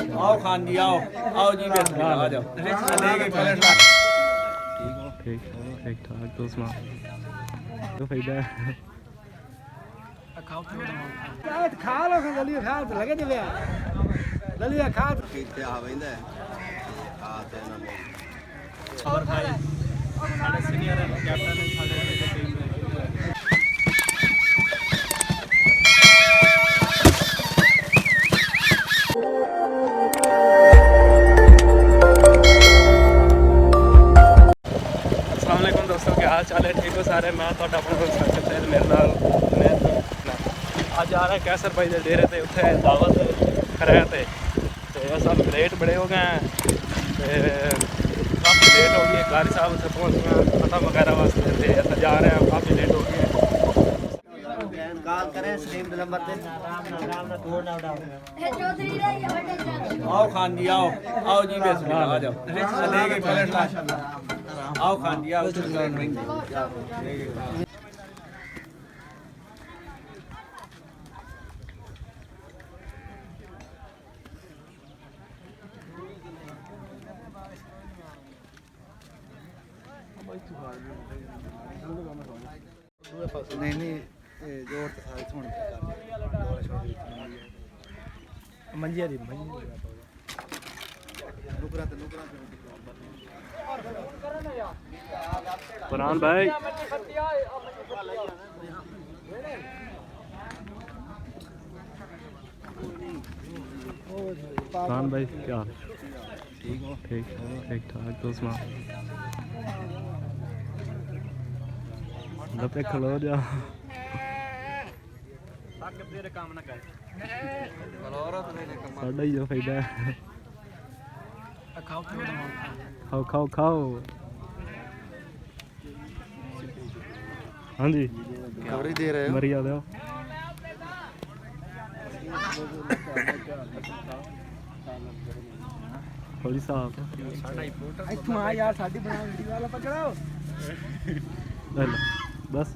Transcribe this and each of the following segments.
आओ खान जी आओ आओ जी बिस्मिल्लाह आ जाओ लेके प्लेट ला ठीक ठीक ठाक तो सुना तो फायदा खा लो दलिया खा तो लगे दिवे दलिया खा पीते आ वेंदा आ ते ना खबर खाई साडे सीनियर कैप्टन साडे टीम में दोस्तों क्या हाल चाल है ठीक हो सारे मैं तो अपना मेरे नाल अज आ रहा है कैसर भाई के डेरे से उत्थे दावत कराया थे सब लेट बड़े हो गए हैं काफ़ी लेट हो गई कारी साहब उत्थे पहुँच गए खत्म वगैरह वास्ते जा रहे हैं काफ़ी लेट हो गए कॉल करें स्ट्रीम नंबर पे आओ खान जी आओ आओ जी बिस्मिल्लाह आ जाओ लेके प्लेट ला आओ खान जी आओ नहीं नहीं जोर तो सारे सुन मंजिया दी नुकरा फरहान भाई फरहान भाई क्या ठीक हो ठीक ठाक तो सुना पे खलो जा साडा ही जो फायदा खाओ खाओ खाओ हाँ जी खबर दे रहे हो मरी आ दो थोड़ी साफ इथों आ यार साडी बना वीडियो वाला पकड़ाओ बस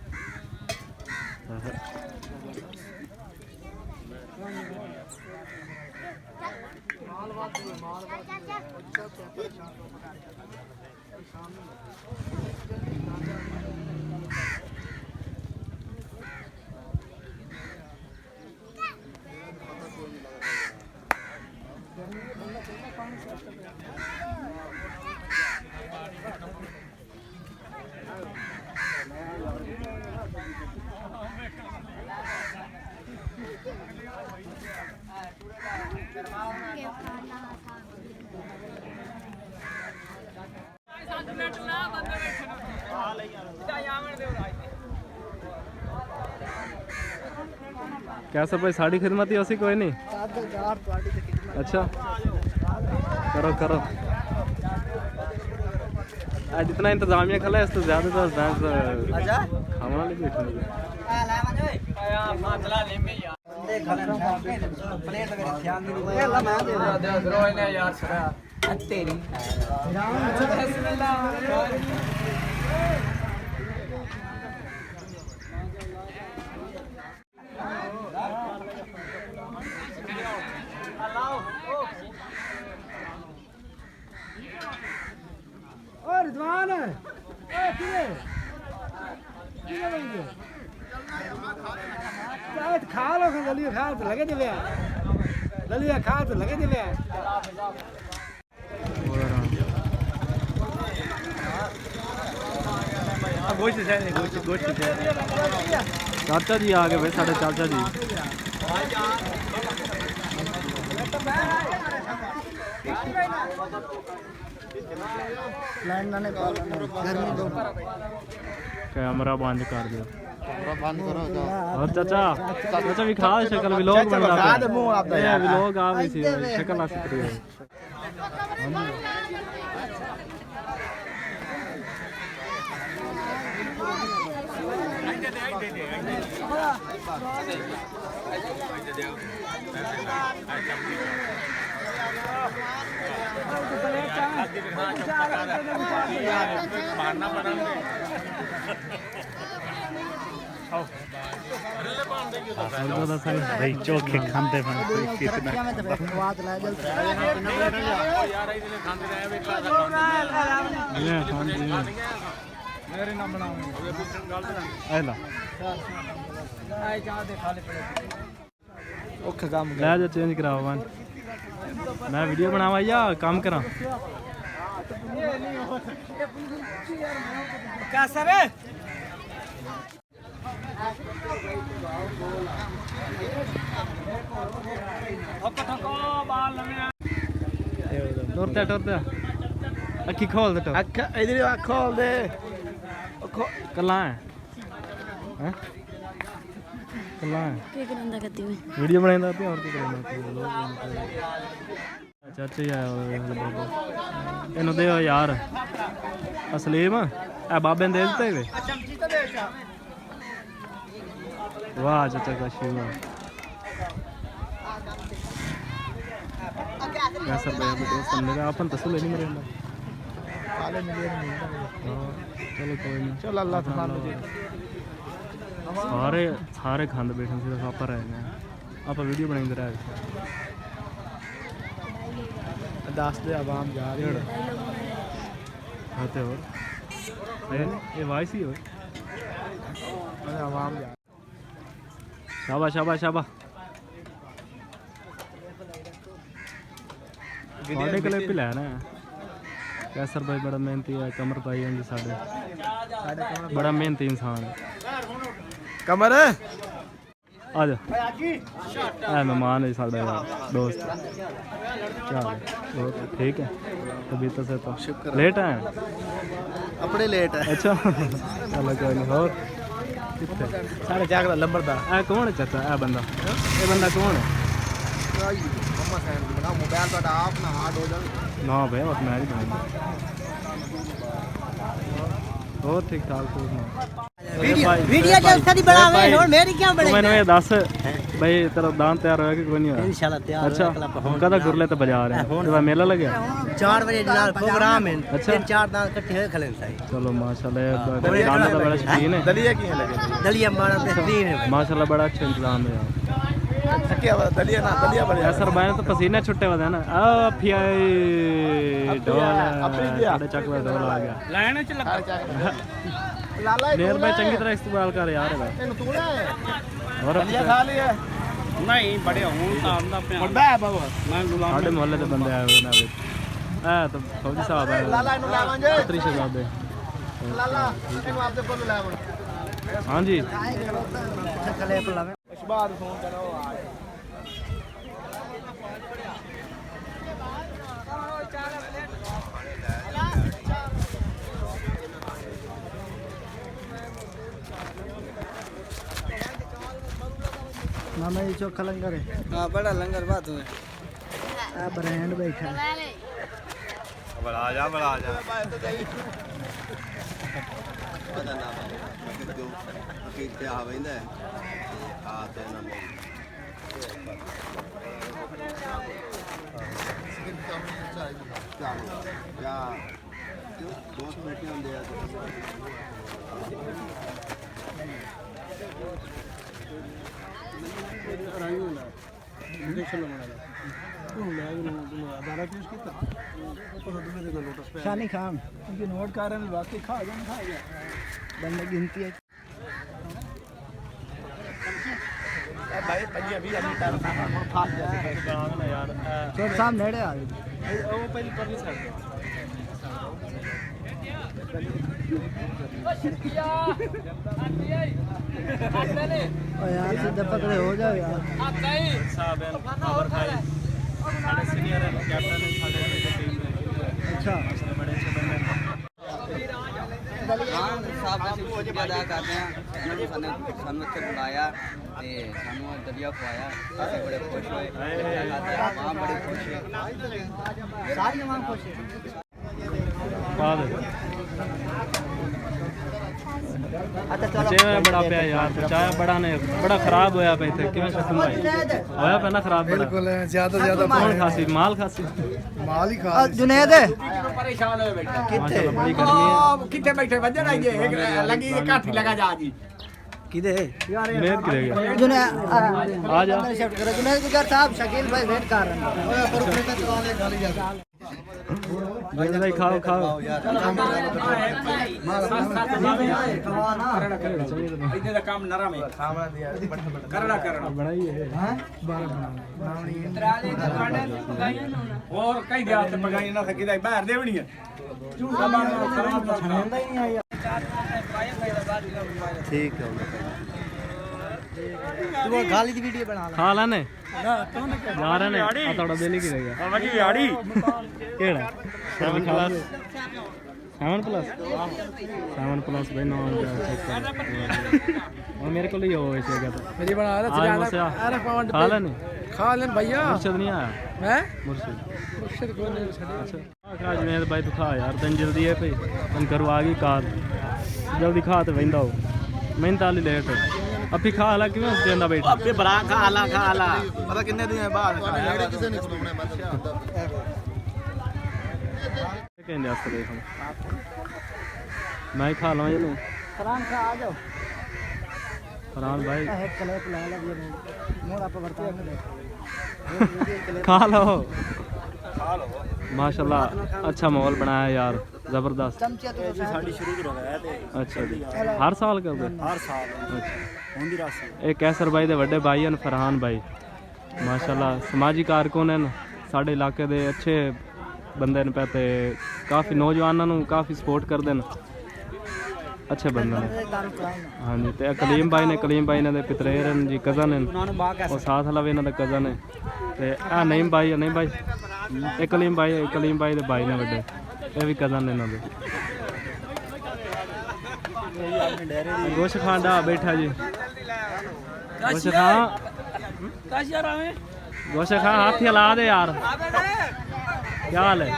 क्या सब भाई साड़ी खिदमत ही उसी कोई नहीं अच्छा करो करो आज इतना इंतजामिया खला है इससे ज्यादा तो खाना वाले बैठे और रिजवान खा लो दलिया खा तो लगे दिवे दलिया खा तो लगे दिवे गोश्त चाचा जी आ गए भाई साढ़े चाचा जी कैमरा बंद कर दो और चाचा चाचा भी खा शक्ल व्लॉग बन रहा है व्लॉग आ गई थी शक्ल आ सकती है मारना पड़ा ਉਹਦਾ ਸਾਰੇ ਬਈ ਚੋਖੇ ਖਾਂਦੇ ਬਣ ਕਿਤਨਾ स्वाद ला जल्दी मेरे नाम बनाओ ਐ ਲਾ आए जा दे खाली पड़े ओखे काम ਲੈ ਜਾ ਚੇਂਜ ਕਰਾਓ ਵਨ ਮੈਂ ਵੀਡੀਓ ਬਣਾਵਾਂ ਜਾਂ ਕੰਮ ਕਰਾਂ क्या सर है ਟੁਰਦਾ ਟੁਰਦਾ ਅੱਖੀ ਖੋਲ ਦੇ अख इधर खोल दे ਕੱਲਾ ਹੈ ਹੈ ਕੱਲਾ ਹੈ ਕੀ ਕਰੰਦਾ ਕਰਦੀ ਮੈਂ ਵੀਡੀਓ ਬਣਾਉਂਦਾ ਤੇ ਹੋਰ ਕੀ ਕਰਨਾ ਚਾਚਾ ਹੀ ਆਇਆ ਹੋਇਆ ਬਾਬਾ ਇਹਨੂੰ ਦਿਓ ਯਾਰ ਅਸਲੀਮ ਇਹ ਬਾਬੇ ਨੇ ਦੇ ਦਿੱਤੇ ਵੇ ਵਾਹ ਚਾਚਾ ਕਾ ਸ਼ਿਵਾ कैसा भाई अभी दोस्त हमने कहा अपन तसले नहीं मरेंगे काले मिले नहीं चलो कोई नहीं चल अल्लाह सुभान सारे सारे खांदे बैठे सिर्फ आप रह गए आप वीडियो बनाएंगे रहे दस दे आवाम जा रही है होते और ये वाइस ही हो आवाम जा शाबाश शाबाश शाबाश साढ़े क्लिप ही लेना है कैसर भाई बड़ा मेहनती है कमर भाई हैं जी साढ़े बड़ा मेहनती इंसान है कमर आ जा मेहमान है साढ़े दोस्त क्या हाल है? बहुत ठीक है तबीयत से तो लेट आए हैं? अपने लेट है अच्छा चलो कोई नहीं और कितने साढ़े चार का लंबरदार ए कौन है चाचा ए बंदा कौन है मोबाइल तो आप ना हार्ड हो जाए ना भाई बस मैं ही बनाऊंगा और ठीक ठाक तो वीडियो जल्दी दी बड़ा वे और मेरी क्या बड़ी मैंने ये 10 भाई तेरा दान तैयार होया कि कोई नहीं होया इंशाल्लाह तैयार अच्छा कदा गुरले ते बाजार है जब मेला लगे 4 बजे जलाल प्रोग्राम है अच्छा। 3-4 दान इकट्ठे हो खले सही चलो माशाल्लाह दान का बड़ा शौकीन है दलिया की लगे दलिया मारा बेहतरीन है माशाल्लाह बड़ा अच्छा इंतजाम है थकिया हुआ दलिया ना दलिया बड़े सर मैंने तो पसीने छुट्टे हुए ना आ फियाई डोल साढ़े चकवा डोल आ गया लाइन च लगा लाला नेर भाई चंगी तरह इस्तेमाल कर यार तेन तूड़ा है और दलिया खा लिया ਨਹੀਂ ਬੜੇ ਹੁਣ ਤਾਂ ਆਉਂਦਾ ਪਿਆ बड़ा है बाबा ਮੈਂ ਗੁਲਾਮ साढ़े मोहल्ले के बंदे आए हुए ना अभी तो फौजी साहब आए लाला इनु लावांगे खतरी शहजाद लाला इनु आपसे बोल लावन हाँ जी खले पलावे बाद फोन करो आज मामा ये चोखा लंगर है हां बड़ा लंगर बात हुए आ ब्रांड बैठा है ਬੜਾ ਆ ਜਾ ਪਤਾ ਨਾ ਜੋ ਕੀਤੇ ਆ ਵੈਂਦਾ ਆ ਤੇ ਨਾ ਜਾਂ ਦੋਸਤ ਬੈਠੇ ਹੁੰਦੇ ਆ शानी खान उनके नोट कर रहे हैं वाकई खा गया बंदे गिनती है भाई पंजे भी अपनी टाइम पर फास जाते यार छोटे साहब नेड़े आ गए वो पहले पर नहीं और यार सीधे पकड़े हो जाओ यार साहब है खबर खाई साढ़े सीनियर है कैप्टन है साढ़े टीम में अच्छा बड़े अच्छे बंदे हैं ਹਾਂ ਸਾਹਿਬ ਅਸੀਂ ਸ਼ੁਕਰੀਆ ਅਦਾ ਕਰਦੇ ਹਾਂ ਜਿਹਨਾਂ ਨੇ ਸਾਨੂੰ ਇੱਥੇ ਬੁਲਾਇਆ ਤੇ ਸਾਨੂੰ ਦਲੀਆ ਖਵਾਇਆ ਅਸੀਂ ਬੜੇ ਖੁਸ਼ ਹੋਏ ਮਾਂ ਬੜੇ ਖੁਸ਼ ਹੋਏ सारी मां खुश है बाद अच्छा चलो चाय बड़ा पे यार चाय बड़ा ने बड़ा खराब होया पे थे किवें खत्म होया पे ना खराब बिल्कुल ज्यादा कौन खासी माल खासी माल ही खा जुनेद ਪਰੇਸ਼ਾਨ ਹੋਏ ਬੈਠੇ माशाल्लाह बड़ी गर्मी है ਕਿੱਥੇ ਬੈਠੇ ਵੱਜਣ ਆਈਏ ਲੱਗੀ ਕਾਠੀ ਲਗਾ ਜਾ ਜੀ किधे जुनेद की रह गया जुने आ जा शिफ्ट करो जुनेद गुजर साहब शकील भाई वेट कर रहे हैं जुनेद भाई खाओ खाओ ਇਹਦੇ ਦਾ ਕੰਮ ਨਰਮ ਹੈ ਕਰਨਾ ਬਣਾਈ ਹੈ ਹੋਰ ਕਈ ਗਿਆ ਤੇ ਪਗਾਈ ਨਾ ਸਕੀ ਦਾ ਬਾਹਰ ਦੇਵਣੀ ਹੈ ठीक है तू गाली की वीडियो बना खा लाने जा रहे ने आ थोड़ा दिल ही रहेगा ਆਵਾਂ ਕੀ ਯਾੜੀ केड़ा 7 प्लस 7 प्लस 7 प्लस भाई नाम चेक कर और मेरे को ही हो ऐसे क्या था मेरी बना रहा अरे खा लेने भैया मुर्शिद नहीं आया हैं मुर्शिद अच्छा खा जुनेद भाई तू खा यार तन जल्दी है भाई तन करवा गई कार जल्दी खा तो वंदा हो मैं ताली लेट अभी खा ला क्यों देंदा बैठा अबे बड़ा खा ला पता कितने दिन बाद कहने वास्ते देखो मैं ही खा लूँ ये लूँ फरहान खा आ जाओ फरहान भाई एक कलेप ला ला ये मोर आप बर्तन में खा लो माशाल्लाह अच्छा माहौल बनाया यार जबरदस्त चमचा तो साडी शुरू करो अच्छा जी हर साल करते हर साल होंदी राशि ਇਹ ਕੈਸਰ ਭਾਈ ਦੇ ਵੱਡੇ ਭਾਈ ਹਨ ਫਰਹਾਨ ਭਾਈ ਮਾਸ਼ਾਅੱਲਾ ਸਮਾਜੀ ਕਾਰਕੁਨ ਹਨ ਸਾਡੇ ਇਲਾਕੇ ਦੇ ਅੱਛੇ ਬੰਦੇ ਨੇ ਤੇ ਕਾਫੀ ਨੌਜਵਾਨਾਂ ਨੂੰ ਕਾਫੀ ਸਪੋਰਟ ਕਰਦੇ ਨੇ ਅੱਛੇ ਬੰਦੇ ਨੇ ਹਾਂਜੀ ਤੇ ਕਲੀਮ ਭਾਈ ਨੇ ਦੇ ਪਿਤਰੇਰ ਹਨ ਜੀ ਕਜ਼ਨ ਹਨ ਉਹ ਸਾਥ ਹਲਾ ਵੀ ਇਹਨਾਂ ਦਾ ਕਜ਼ਨ ਹੈ ਤੇ ਆ ਨਈਮ ਭਾਈ ਇਹ ਕਲੀਮ ਭਾਈ ਦੇ ਭਾਈ ਨੇ ਵੱਡੇ ਇਹ ਵੀ ਕਜ਼ਨ ਨੇ ਇਹਨਾਂ ਦੇ गोश खान डा बैठा जी गोश खान हाथी हिला दे यार क्या हाल है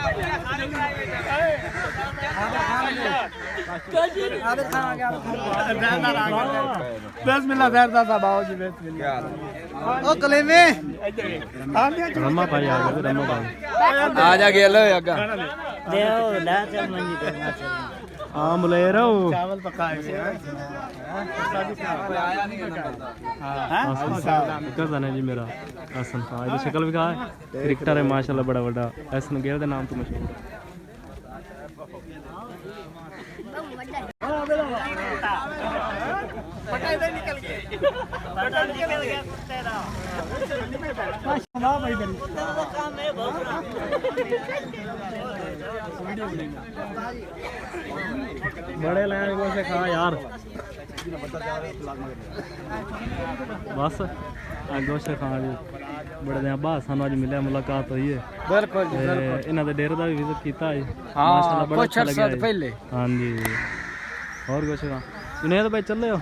रमा भाई आ गए रमा भाई आ जा गेल आगा हाँ मुलेर चावल पकाए कजन है जी मेरा हसन खान ये शक्ल भी कहा है क्रिकेटर है माशाल्लाह बड़ा बड़ा हसन गेल के नाम तो मशहूर बड़े लाइन को से खा यार बस गोशे खान जी बड़े दिन बाद सानू अज मिले मुलाकात हुई है बिल्कुल इन्हों के डेरे का भी विजिट किया है हाँ, माशाल्लाह बड़ा कुछ अच्छा लगा अरसा पहले। हाँ जी और गोशे खान जुनेद भाई चल रहे हो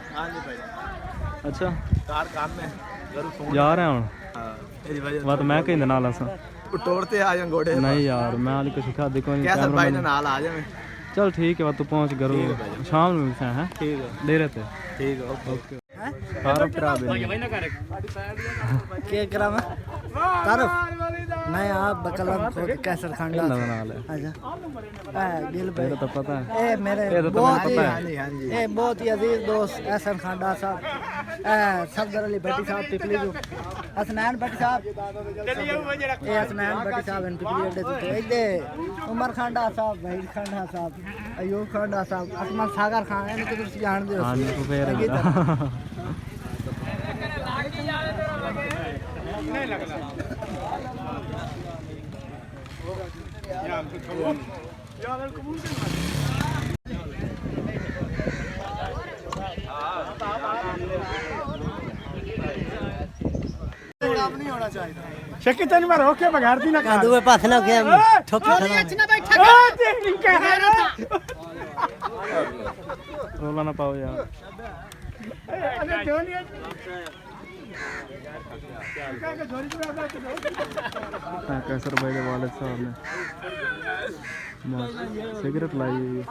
अच्छा काम में जा रहे हैं बात मैं कहीं नाल असा तोड़ते आ जा घोड़े नहीं यार मैं आज कुछ सिखा देखो कैसा भाई ने नाल आ जा मैं चल ठीक है तू पहुंच करो शाम में मिलते हैं ठीक है डेरे पे ठीक है ओके तारफ करा दे के करा मैं तारफ मैं आप बकलम खुद कैसर खांडा अच्छा दिल तेरा तो पता है ए मेरे ये तो बहुत तुम्हें ही पता है ए बहुत ही अजीज दोस्त एहसन खांडा साहब सफदर अली भट्टी साहब पिपली जो हसनैन भट्टी साहब ए हसनैन भट्टी साहब इन पिपली अड्डे से इधे उमर खांडा साहब वहीद खांडा साहब अयूब खांडा साहब असमान सागर खान है इनको तुम जानते हो हाँ जी तो फिर शक्की तेन मैं रोके बगैर दी ना कांदू में पास ना के ठोके रोला ना पाओ यार कैसर भाई के वालिद साहब ने सिगरेट लाई हुई है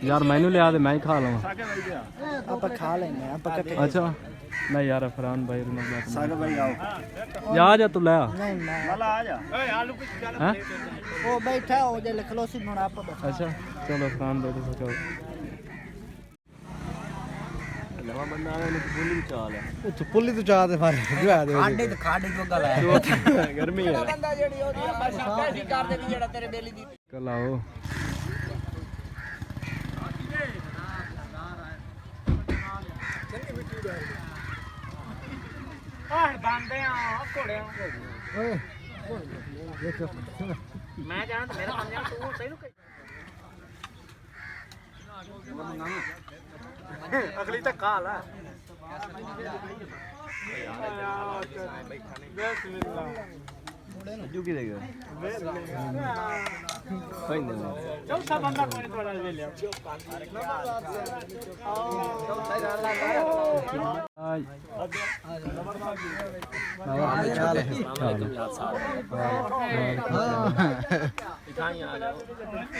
यार मैनू लिया दे मैं ही खा लूँगा आप खा लेंगे आप अच्छा नहीं यार फरहान भाई सागर भाई आओ जा तू ले आ नहीं मैं वाला आ जा हैं वो बैठा हो जे खलोसी में आप अच्छा चलो फरहान भाई तो चलो नवा बंदा आया ने पुली की चाल है पुली तो चाह दे मारे जो आ दे खाड़ी जो गल है गर्मी है बंदा जेड़ी होती है बस पैसे कर दे भी जेड़ा तेरे बेली दी कल आओ बांधे आ घोड़े ओए देखो मैं जाना तो मेरा बन जाना तू सही नु अगली तक काल है जो की देगा कोई नहीं चौथा बंदा कोई थोड़ा ले लिया आज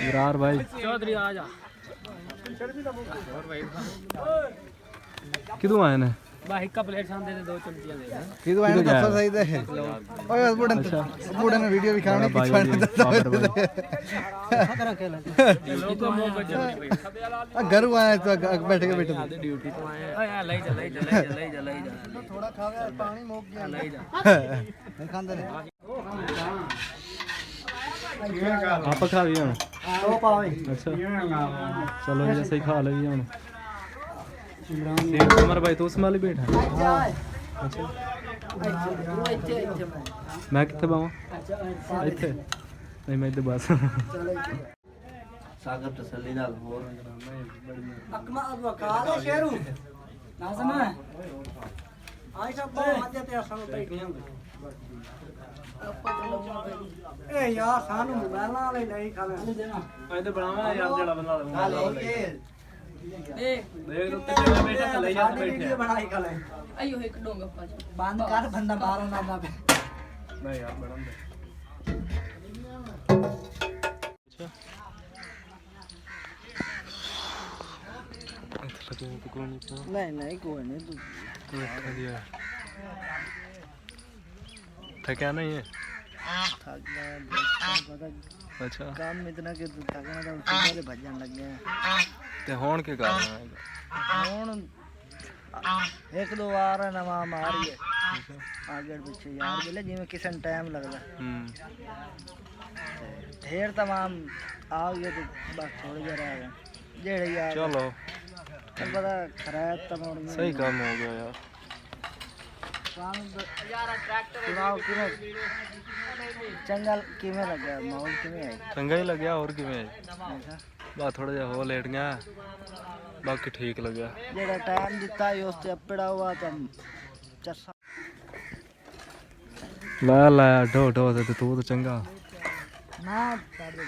इरार भाई चौधरी आ जा किदों आए ने बा एक प्लेट सामने दे दो चमचियां दे किदों आए ने दफा सही दे ओए बुढ़े ने वीडियो भी खानी पिछवाने घर आए तो बैठ के बैठे ड्यूटी तो आए ओए ले जा थोड़ा खावे पानी मोक गया ले जा नहीं खांदे ने आप खा भी हूं ओ पावे अच्छा चलो जैसे ही खा लगी हूं उमर भाई तो उसमें वाली बैठा अच्छा मैं कितने बावा इतने नहीं मैं इधर बस सागर तसल्ली नाल होर अकमा वकाल शेरू नाज़म है आई सब मध्य ते असन बैठे हैं ए यार सानू मोबाइल वाले नहीं खावे मैं तो बनावा यार जेड़ा बना देख देख तो तेरे बेटा तो ले जा बैठे वीडियो बनाई खाले अयो एक डोंगा पाज बंद कर बंदा बाहर ना ना नहीं यार मैडम नहीं कोई नहीं तू थका नहीं है थक गया अच्छा काम इतना कि तू थकना तो पहले भजन लग गया ते होण के कारण है ਹੁਣ ਇੱਕ ਦੋ ਵਾਰ ਨਵਾਂ ਮਾਰੀ ਹੈ ਆਗੇ ਪਿੱਛੇ ਯਾਰ ਬਲੇ ਜਿਵੇਂ ਕਿਸੇ ਨੂੰ ਟਾਈਮ ਲੱਗਦਾ ढेर तमाम आ गए तो बस थोड़े जरा रह गए जेड़े यार चलो तब पता खराब तमाम सही काम हो गया यार यार ट्रैक्टर चुनाव किमें चंगल किमें लग गया माहौल किमें है चंगा ही लग गया और किवें है बस थोड़ा जा हो लेट गया बाकी ठीक लग गया जेड़ा टाइम दिता है उस ते अपड़ा हुआ तम चसा ला ला ढो ढो ते तू तो चंगा ना कर दे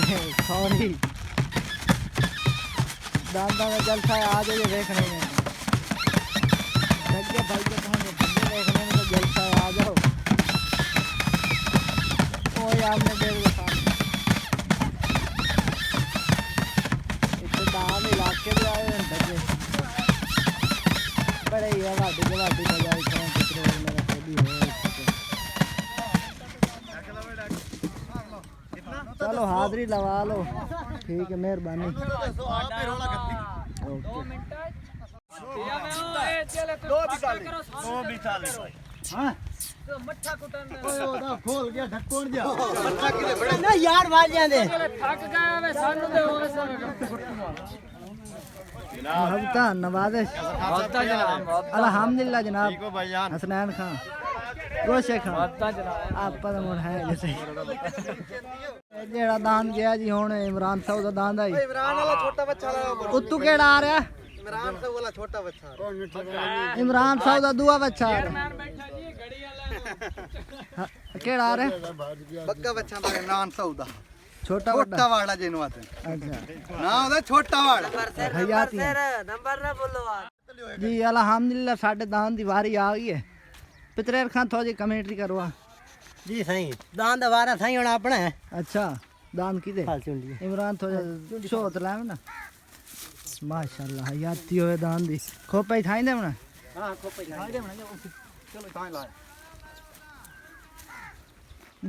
सॉरी दादा का जलसा है, आ जाइए देखने में। भाई को देखने में तो जलसा है, आ जाओ। ओ यार ने देर को सामने इतने दाम इलाके में आए हैं बच्चे बड़े ही है। वाटी बजाई करें कितने मेरा सभी है। चलो हाजिरी लगा लो, ठीक है, मेहरबानी। खोल गया ढक्कन जा ना यार वालियां दे थक गया वे सानू दे होवे सब नवाजिश अल्हम्दुलिल्लाह जनाब। हसनैन खान रोशे खान आप पता मुड़ है जैसे जेड़ा दान गया जी हुन इमरान साहब दा दान आई। इमरान वाला छोटा बच्चा उत्तू केड़ा आ रहा? इमरान साहब वाला छोटा बच्चा, इमरान साहब दा दूआ बच्चा आ रहा। केड़ा आ रहा? बक्का बच्चा दा इमरान साहब दा छोटा वाला जिनु आते। अच्छा ना ओदा छोटा वाला हयाती नंबर ना बोलो जी। अल्हम्दुलिल्लाह साडे दान दी वारी आ गई है। पितरेर खान थोड़ी कमेंट्री करवा जी। सही दान दा वारा सही होना अपना है। अच्छा दान की दे इमरान थोड़ा शोत लावे ना माशाल्लाह हयाती होए दान दी। खोपे थाई दे ना। हां खोपे थाई दे ना चलो थाई ला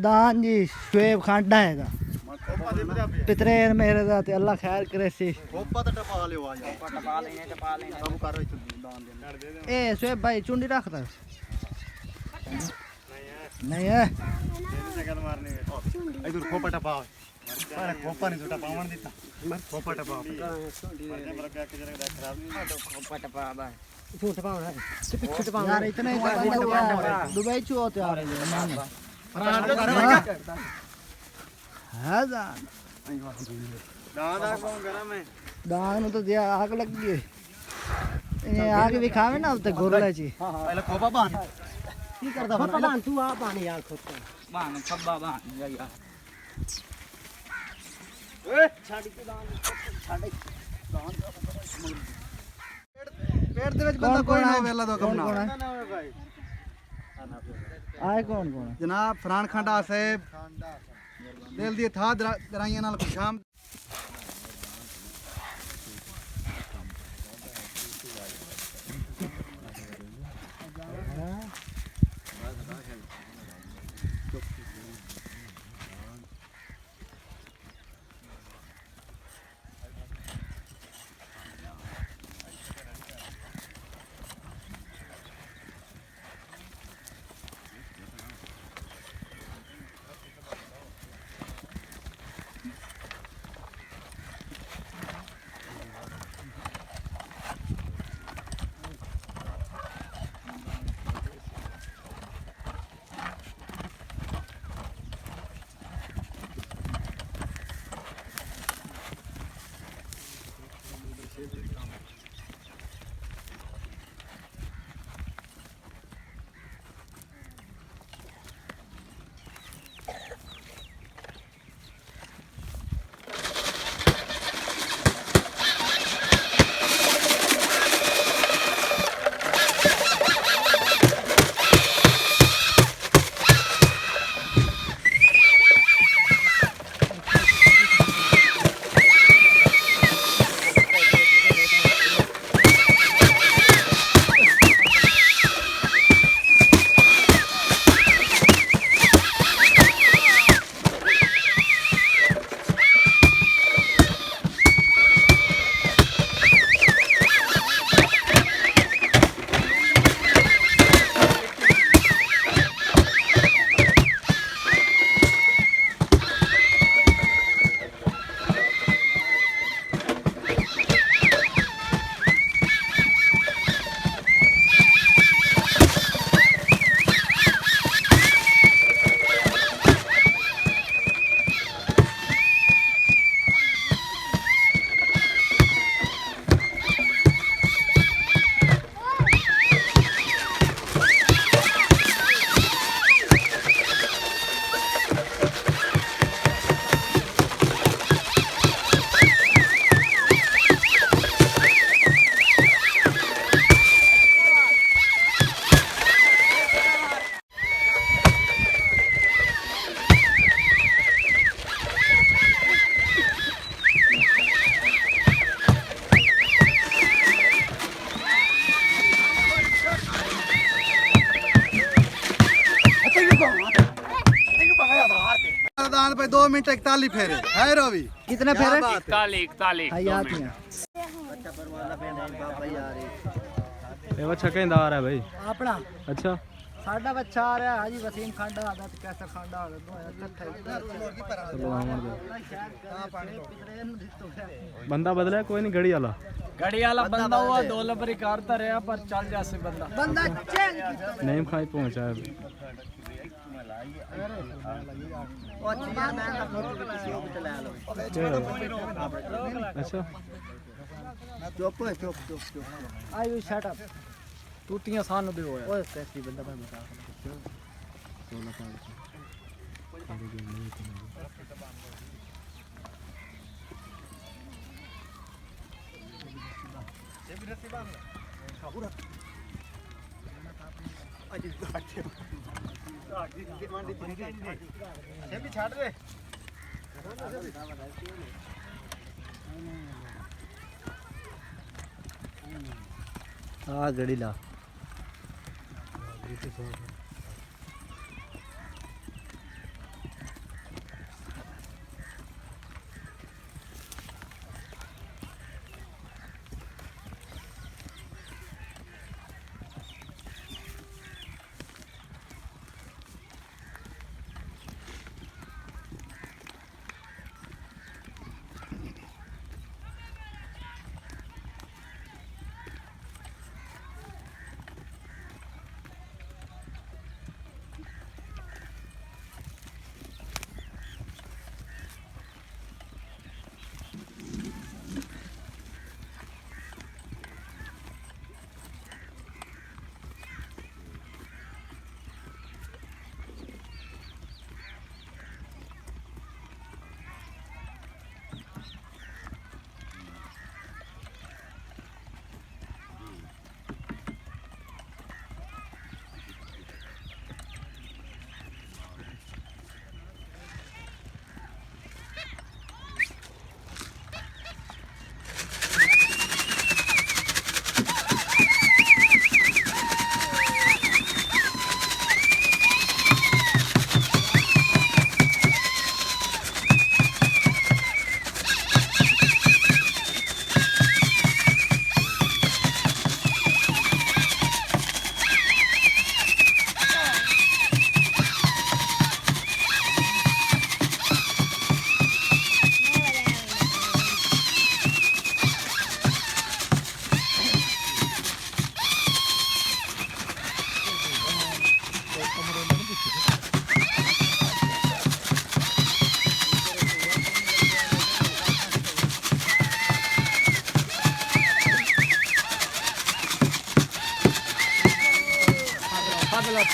दान जी। शुएब खांडा हैगा पितरेर मेरे दा ते अल्लाह खैर करे सी। खोपा तो टपा लियो आ जा टपा लेने सब कर दान दे। ए शुएब भाई चुंडी रखदा नहीं है मारने इधर खोपा टपा अरे खोपा नहीं टपा पावन देता खोपा टपा खोपा टपा बा झूठ पावना झूठ पावना यार इतना ही दुबई चो होते आ रहे मान है दान कौन गरम है दान तो दिया आग लग गई ये आग भी खावे ना तो गोरला जी पहले खोपा बांध की करदा खोपा बांध तू आ पानी यार खोपा बांध खब्बा बांध यार ए छाड़ी के दान छाड़ी दान पेड़ दे विच बंदा कोई ना वेला दो कम ना भाई आए कौन जनाब फरहान खांडा साहब दिल दी था दराइयां नाल खुशाम मिनट 41 फेरे है रवि। कितने फेरे? 41 हयात हैं। ये बच्चा कहंदा आ रहा है भाई अपना अच्छा साडा बच्चा आ रहा है हाजी वसीम खांडा आदत कैसर खांडा आदत चलो आमर दे बंदा बदला कोई नहीं घड़ी वाला बंदा हुआ 2 नंबर करता रहा पर चल जासे बंदा बंदा चेंज नहीं खाई पहुंचाया अच्छा चुप आई यू शट अप टूटियां सानू दे होया ओए कैसी बंदा मैं बता हाँ गड़ी ला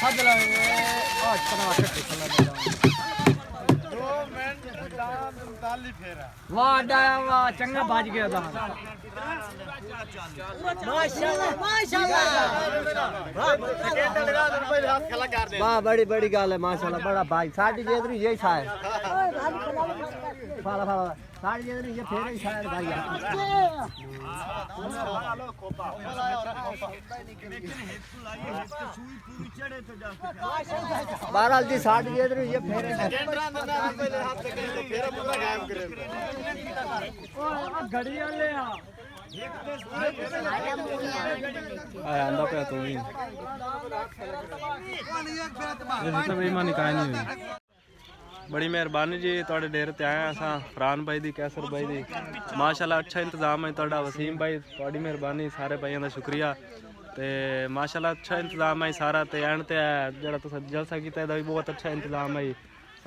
फजला आज पता कट्टी खला वाह डाया वाह चंगा बाज गया था वाह बड़ी बड़ी गल है माशाल्लाह बड़ा भाई साडी जेदरी यही छाए फाला फाला साडी जेदरी ये फेरे छाए भाई बहरहाल जी साडी जेदरी ये फेरे घड़ी वाले आंदा पे तो ही ये तो बेईमानी काहे नहीं हुई बड़ी मेहरबानी जी तुहाडे डेरे ते आए असां फरहान भाई दी कैसर भाई दी माशाल्लाह अच्छा इंतजाम है तुहाडा वसीम भाई तुहाडी मेहरबानी सारे भाइयों दा शुक्रिया ते माशाल्लाह अच्छा इंतजाम है सारा ते एंड ते जेड़ा तुस जलसा कीता दा भी बहुत अच्छा इंतजाम है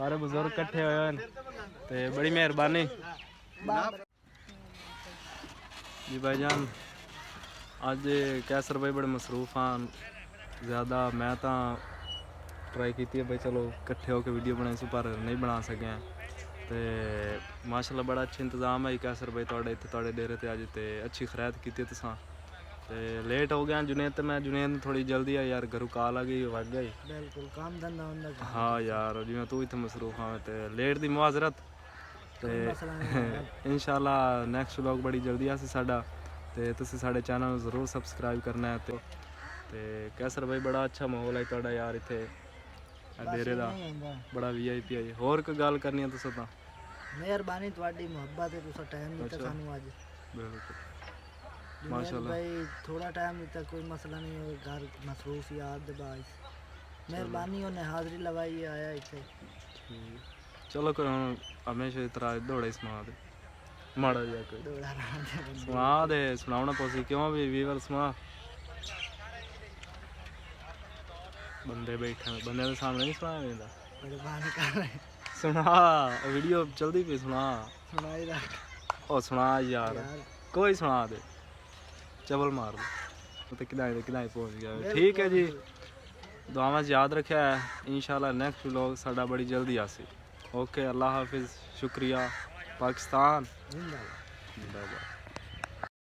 सारे बुजुर्ग इकट्ठे होए हैं ते बड़ी मेहरबानी जी भाईजान अज कैसर भाई बड़े मसरूफ हाँ ज़्यादा मैं तो ट्राई की है भाई चलो इकट्ठे होकर वीडियो बनाई सू पर नहीं बना सके तो माशाल्लाह बड़ा अच्छा इंतजाम है कैसर भाई थोड़े इतने थोड़े डेरे ते अज तो अच्छी खैरत की तुसा तो लेट हो गया जुनेद तो मैं जुनेद थोड़ी जल्दी है यार घरों कॉल आ गई वग गई बिल्कुल काम धंधा होंदा हाँ यार जिवें तू इतने मसरूफ हाँ तो लेट की मुआजरत तो इंशाल्लाह नैक्सट व्लॉग बड़ी जल्दी आसी साडा ते तुसीं साडे चैनल जरूर सबसक्राइब करना है तो कैसर भाई बड़ा अच्छा माहौल है तुहाडा यार इत्थे डेरे दा बड़ा VIP है। होर कोई गल करनी है तुसें तां? मेहरबानी ਤੁਹਾਡੀ ਮੁਹੱਬਤ है तुसा टाइम ਦਿੱਤਾ ਸਾਨੂੰ ਅੱਜ। बिल्कुल माशाल्लाह भाई थोड़ा टाइम ਦਿੱਤਾ कोई मसला नहीं है घर मसरूफियात दे बाइस मेहरबानी ਉਹਨੇ ਹਾਜ਼ਰੀ ਲਵਾਈ ਆਇਆ ਇੱਥੇ। चलो कोई हुण हमेशा इतरा दौड़े सुना दे माड़ा जिहा कोई ਦੌੜਾ ਰਾਂ सुना दे सुनावना पौसी क्यों भी वीवर सुना बंदे बैठे बंदे के सामने नहीं सुनाया जाता। मेहरबानी कर रहे सुना वीडियो चलती पई सुना सुनाई रख ओ सुना यार कोई सुना दे चबल मार दे तो किदाई पहुंच गया। ठीक है जी दुआवां याद रखा है इंशाल्लाह नेक्स्ट व्लॉग साडा बड़ी जल्दी आसी। ओके अल्लाह हाफिज़ शुक्रिया पाकिस्तान जिंदाबाद।